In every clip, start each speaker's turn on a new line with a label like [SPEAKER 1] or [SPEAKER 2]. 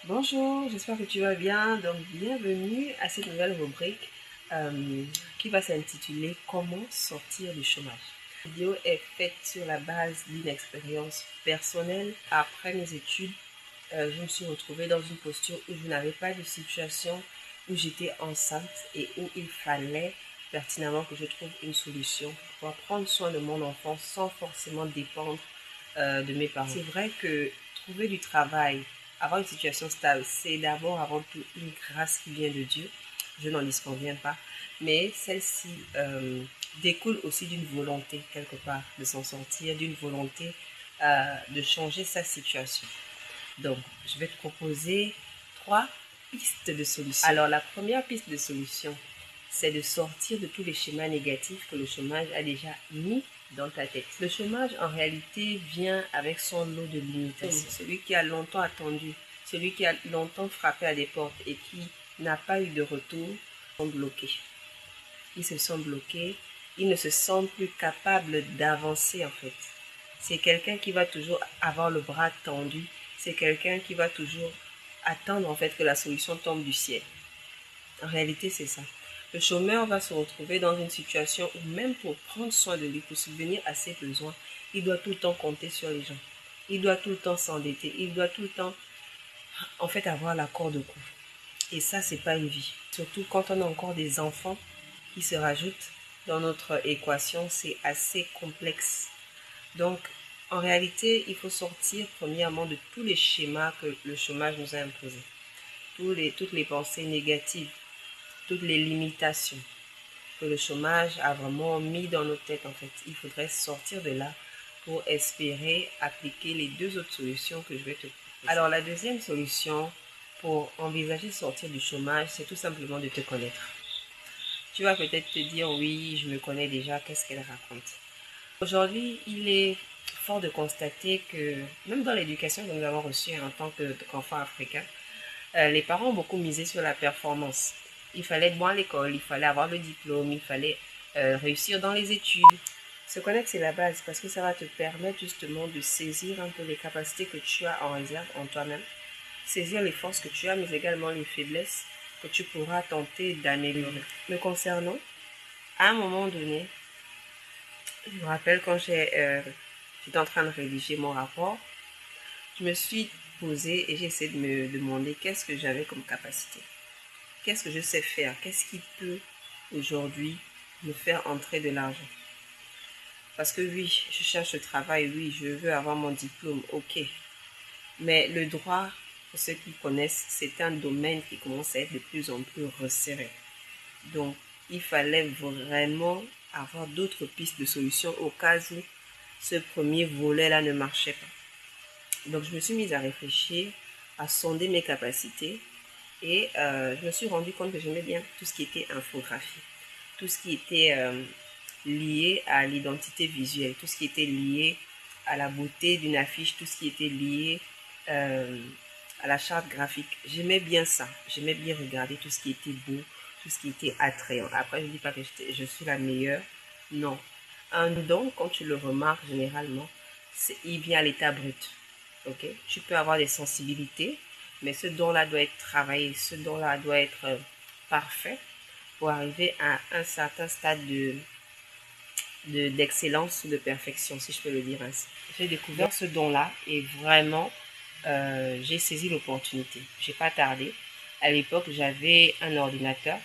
[SPEAKER 1] Bonjour, j'espère que tu vas bien. Donc, bienvenue à cette nouvelle rubrique qui va s'intituler Comment sortir du chômage. Cette vidéo est faite sur la base d'une expérience personnelle. Après mes études, je me suis retrouvée dans une posture où je n'avais pas de situation, où j'étais enceinte et où il fallait pertinemment que je trouve une solution pour pouvoir prendre soin de mon enfant sans forcément dépendre de mes parents. C'est vrai que trouver du travail, avoir une situation stable, c'est d'abord avant tout une grâce qui vient de Dieu. Je n'en disconviens pas. Mais celle-ci découle aussi d'une volonté, quelque part, de s'en sortir, d'une volonté de changer sa situation. Donc, je vais te proposer 3 pistes de solution. Alors, la première piste de solution, c'est de sortir de tous les schémas négatifs que le chômage a déjà mis dans ta tête. Le chômage, en réalité, vient avec son lot de limitations. Celui qui a longtemps attendu, celui qui a longtemps frappé à des portes et qui n'a pas eu de retour, sont bloqués. Ils se sont bloqués, ils ne se sentent plus capables d'avancer en fait. C'est quelqu'un qui va toujours avoir le bras tendu, c'est quelqu'un qui va toujours attendre en fait que la solution tombe du ciel. En réalité, c'est ça. Le chômeur va se retrouver dans une situation où même pour prendre soin de lui, pour subvenir à ses besoins, il doit tout le temps compter sur les gens. Il doit tout le temps s'endetter. Il doit tout le temps, en fait, avoir la corde au cou. Et ça, c'est pas une vie. Surtout quand on a encore des enfants qui se rajoutent dans notre équation, c'est assez complexe. Donc, en réalité, il faut sortir premièrement de tous les schémas que le chômage nous a imposés. Toutes les pensées négatives, toutes les limitations que le chômage a vraiment mis dans nos têtes en fait. Il faudrait sortir de là pour espérer appliquer les 2 autres solutions que je vais te proposer. Alors la deuxième solution pour envisager de sortir du chômage, c'est tout simplement de te connaître. Tu vas peut-être te dire oui, je me connais déjà, qu'est-ce qu'elle raconte? Aujourd'hui, il est fort de constater que même dans l'éducation que nous avons reçue en tant qu'enfants africains, les parents ont beaucoup misé sur la performance. Il fallait être bon à l'école, il fallait avoir le diplôme, il fallait réussir dans les études. Se connaître, c'est la base parce que ça va te permettre justement de saisir un peu les capacités que tu as en réserve en toi-même, saisir les forces que tu as, mais également les faiblesses que tu pourras tenter d'améliorer. Me concernant, à un moment donné, je me rappelle quand j'étais en train de rédiger mon rapport, je me suis posée et j'ai essayé de me demander qu'est-ce que j'avais comme capacité. Qu'est-ce que je sais faire? Qu'est-ce qui peut aujourd'hui me faire entrer de l'argent? Parce que oui, je cherche le travail, oui, je veux avoir mon diplôme, ok. Mais le droit, pour ceux qui connaissent, c'est un domaine qui commence à être de plus en plus resserré. Donc, il fallait vraiment avoir d'autres pistes de solutions au cas où ce premier volet-là ne marchait pas. Donc, je me suis mise à réfléchir, à sonder mes capacités et je me suis rendu compte que j'aimais bien tout ce qui était infographie, tout ce qui était lié à l'identité visuelle, tout ce qui était lié à la beauté d'une affiche, tout ce qui était lié à la charte graphique. J'aimais bien ça. J'aimais bien regarder tout ce qui était beau, tout ce qui était attrayant. Après, je ne dis pas que je suis la meilleure. Non. Un don, quand tu le remarques généralement, il vient à l'état brut. Okay? Tu peux avoir des sensibilités, mais ce don-là doit être travaillé. Ce don-là doit être parfait pour arriver à un certain stade d'excellence ou de perfection, si je peux le dire ainsi. J'ai découvert ce don-là et vraiment, j'ai saisi l'opportunité. J'ai pas tardé. À l'époque, j'avais un ordinateur,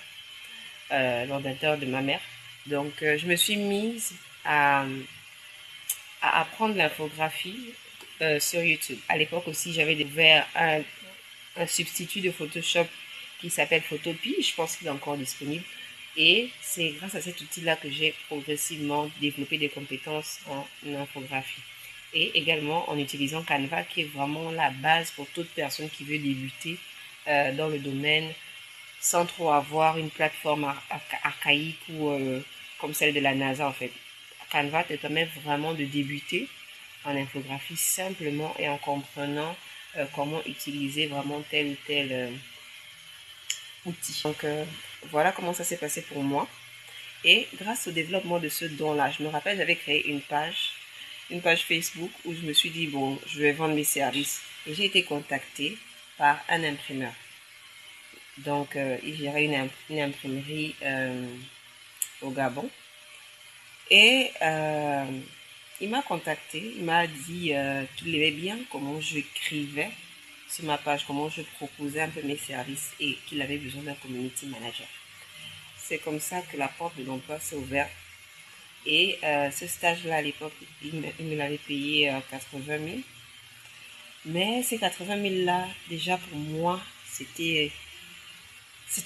[SPEAKER 1] l'ordinateur de ma mère. Donc, je me suis mise à apprendre l'infographie sur YouTube. À l'époque aussi, j'avais découvert un substitut de Photoshop qui s'appelle Photopea. Je pense qu'il est encore disponible. Et c'est grâce à cet outil-là que j'ai progressivement développé des compétences en infographie. Et également en utilisant Canva, qui est vraiment la base pour toute personne qui veut débuter dans le domaine sans trop avoir une plateforme archaïque ou comme celle de la NASA en fait. Canva te permet vraiment de débuter en infographie simplement et en comprenant comment utiliser vraiment tel ou tel outil. Donc voilà comment ça s'est passé pour moi. Et grâce au développement de ce don-là, je me rappelle, j'avais créé une page Facebook où je me suis dit, bon, je vais vendre mes services. Et j'ai été contactée par un imprimeur. Donc, il gérait une imprimerie au Gabon. Et il m'a contacté, il m'a dit qu'il aimait bien comment j'écrivais sur ma page, comment je proposais un peu mes services et qu'il avait besoin d'un community manager. C'est comme ça que la porte de l'emploi s'est ouverte. Et ce stage-là, à l'époque, il me l'avait payé 80 000. Mais ces 80 000-là, déjà pour moi, c'était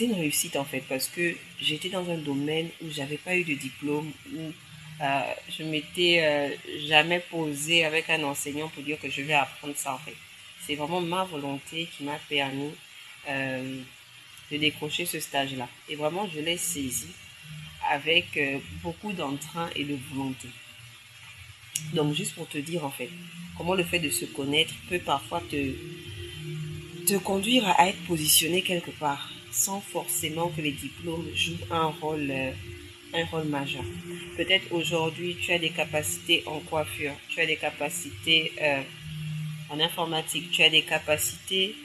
[SPEAKER 1] une réussite en fait, parce que j'étais dans un domaine où j'avais pas eu de diplôme, où je m'étais jamais posée avec un enseignant pour dire que je vais apprendre ça en fait. C'est vraiment ma volonté qui m'a permis de décrocher ce stage-là. Et vraiment, je l'ai saisi avec beaucoup d'entrain et de volonté. Donc, juste pour te dire en fait, comment le fait de se connaître peut parfois te conduire à être positionné quelque part, sans forcément que les diplômes jouent un rôle majeur. Peut-être aujourd'hui, tu as des capacités en coiffure, tu as des capacités en informatique, tu as des capacités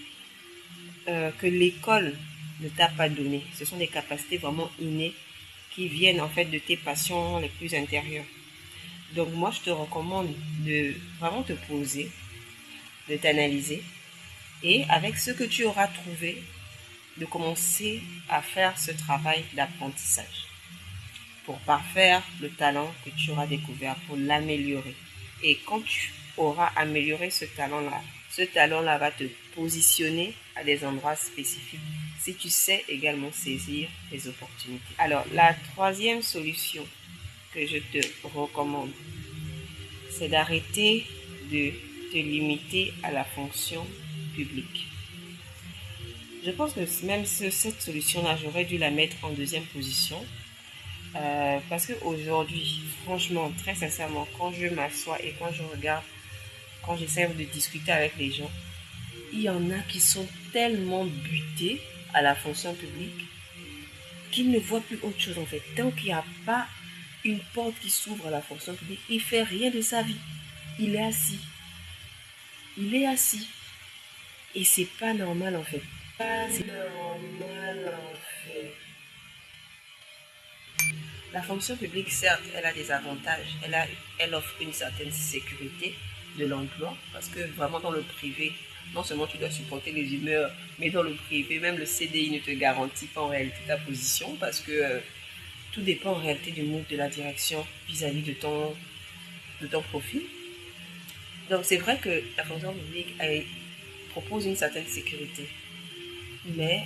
[SPEAKER 1] que l'école ne t'a pas données. Ce sont des capacités vraiment innées qui viennent en fait de tes passions les plus intérieures. Donc moi, je te recommande de vraiment te poser, de t'analyser et avec ce que tu auras trouvé, de commencer à faire ce travail d'apprentissage pour parfaire le talent que tu auras découvert, pour l'améliorer. Et quand tu auras amélioré ce talent-là va te positionner à des endroits spécifiques si tu sais également saisir les opportunités. Alors, la troisième solution que je te recommande, c'est d'arrêter de te limiter à la fonction publique. Je pense que même cette solution-là, j'aurais dû la mettre en deuxième position. Parce qu'aujourd'hui, franchement, très sincèrement, quand je m'assois et quand je regarde, quand j'essaie de discuter avec les gens, il y en a qui sont tellement butés à la fonction publique qu'ils ne voient plus autre chose en fait. Tant qu'il n'y a pas une porte qui s'ouvre à la fonction publique, il ne fait rien de sa vie. Il est assis. Il est assis. Et c'est pas normal en fait. C'est normal en fait. La fonction publique, certes, elle a des avantages. Elle offre une certaine sécurité de l'emploi. Parce que vraiment dans le privé, non seulement tu dois supporter les humeurs, mais dans le privé, même le CDI ne te garantit pas en réalité ta position. Parce que tout dépend en réalité du mood de la direction vis-à-vis de ton profil. Donc c'est vrai que la fonction publique propose une certaine sécurité. Mais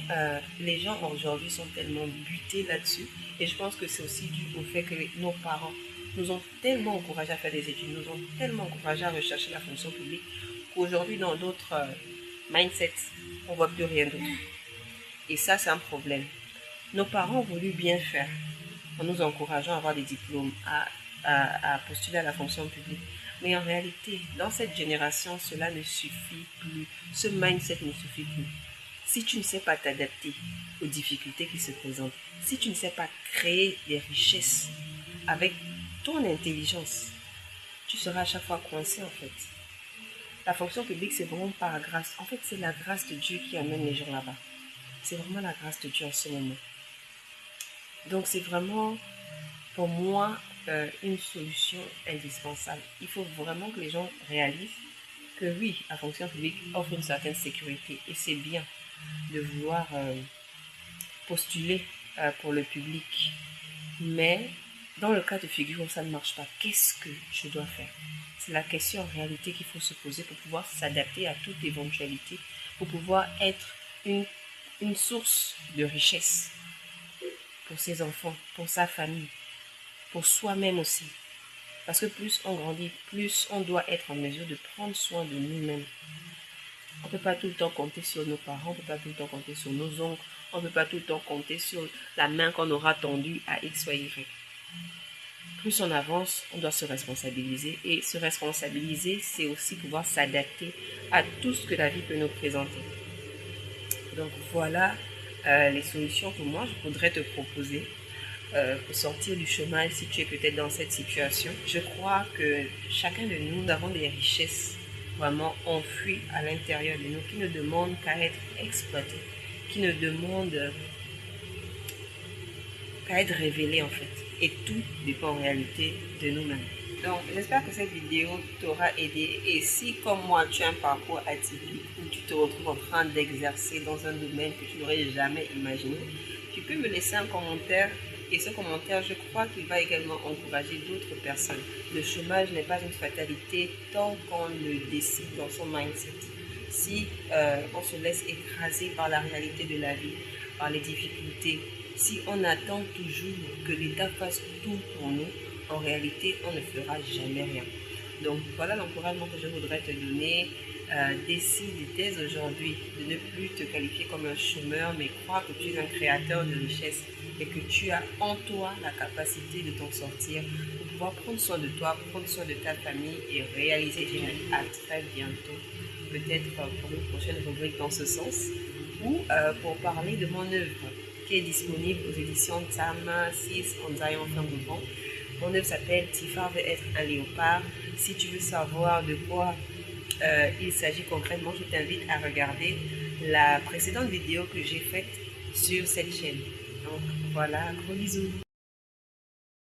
[SPEAKER 1] les gens aujourd'hui sont tellement butés là-dessus. Et je pense que c'est aussi dû au fait que nos parents nous ont tellement encouragés à faire des études, nous ont tellement encouragés à rechercher la fonction publique, qu'aujourd'hui, dans d'autres mindsets, on ne voit plus rien d'autre. Et ça, c'est un problème. Nos parents ont voulu bien faire en nous encourageant à avoir des diplômes, à postuler à la fonction publique. Mais en réalité, dans cette génération, cela ne suffit plus. Ce mindset ne suffit plus. Si tu ne sais pas t'adapter aux difficultés qui se présentent, si tu ne sais pas créer des richesses avec ton intelligence, tu seras à chaque fois coincé en fait. La fonction publique, c'est vraiment par grâce. En fait, c'est la grâce de Dieu qui amène les gens là-bas. C'est vraiment la grâce de Dieu en ce moment. Donc, c'est vraiment, pour moi, une solution indispensable. Il faut vraiment que les gens réalisent que oui, la fonction publique offre une certaine sécurité et c'est bien de vouloir postuler pour le public. Mais dans le cas de figure où ça ne marche pas, qu'est-ce que je dois faire? C'est la question en réalité qu'il faut se poser pour pouvoir s'adapter à toute éventualité, pour pouvoir être une source de richesse pour ses enfants, pour sa famille, pour soi-même aussi. Parce que plus on grandit, plus on doit être en mesure de prendre soin de nous-mêmes. On ne peut pas tout le temps compter sur nos parents, on ne peut pas tout le temps compter sur nos oncles, on ne peut pas tout le temps compter sur la main qu'on aura tendue à X ou Y. Plus on avance, on doit se responsabiliser. Et se responsabiliser, c'est aussi pouvoir s'adapter à tout ce que la vie peut nous présenter. Donc voilà les solutions que moi je voudrais te proposer pour sortir du chômage si tu es peut-être dans cette situation. Je crois que chacun de nous avons des richesses vraiment enfouis à l'intérieur de nous, qui ne demandent qu'à être exploités, qui ne demandent qu'à être révélés en fait. Et tout dépend en réalité de nous-mêmes. Donc, j'espère que cette vidéo t'aura aidé. Et si, comme moi, tu as un parcours atypique où tu te retrouves en train d'exercer dans un domaine que tu n'aurais jamais imaginé, tu peux me laisser un commentaire. Et ce commentaire, je crois qu'il va également encourager d'autres personnes. Le chômage n'est pas une fatalité tant qu'on le décide dans son mindset. Si on se laisse écraser par la réalité de la vie, par les difficultés, si on attend toujours que l'État fasse tout pour nous, en réalité, on ne fera jamais rien. Donc voilà l'encouragement que je voudrais te donner. Décide dès aujourd'hui de ne plus te qualifier comme un chômeur, mais crois que tu es un créateur de richesse et que tu as en toi la capacité de t'en sortir pour pouvoir prendre soin de toi, prendre soin de ta famille et réaliser tes rêves. À très bientôt, peut-être pour une prochaine rubrique dans ce sens ou pour parler de mon œuvre qui est disponible aux éditions Tam 6 en Zion Fin. Mon œuvre s'appelle Tifa veut être un léopard. Si tu veux savoir de quoi il s'agit concrètement, je t'invite à regarder la précédente vidéo que j'ai faite sur cette chaîne. Donc voilà, gros bisous.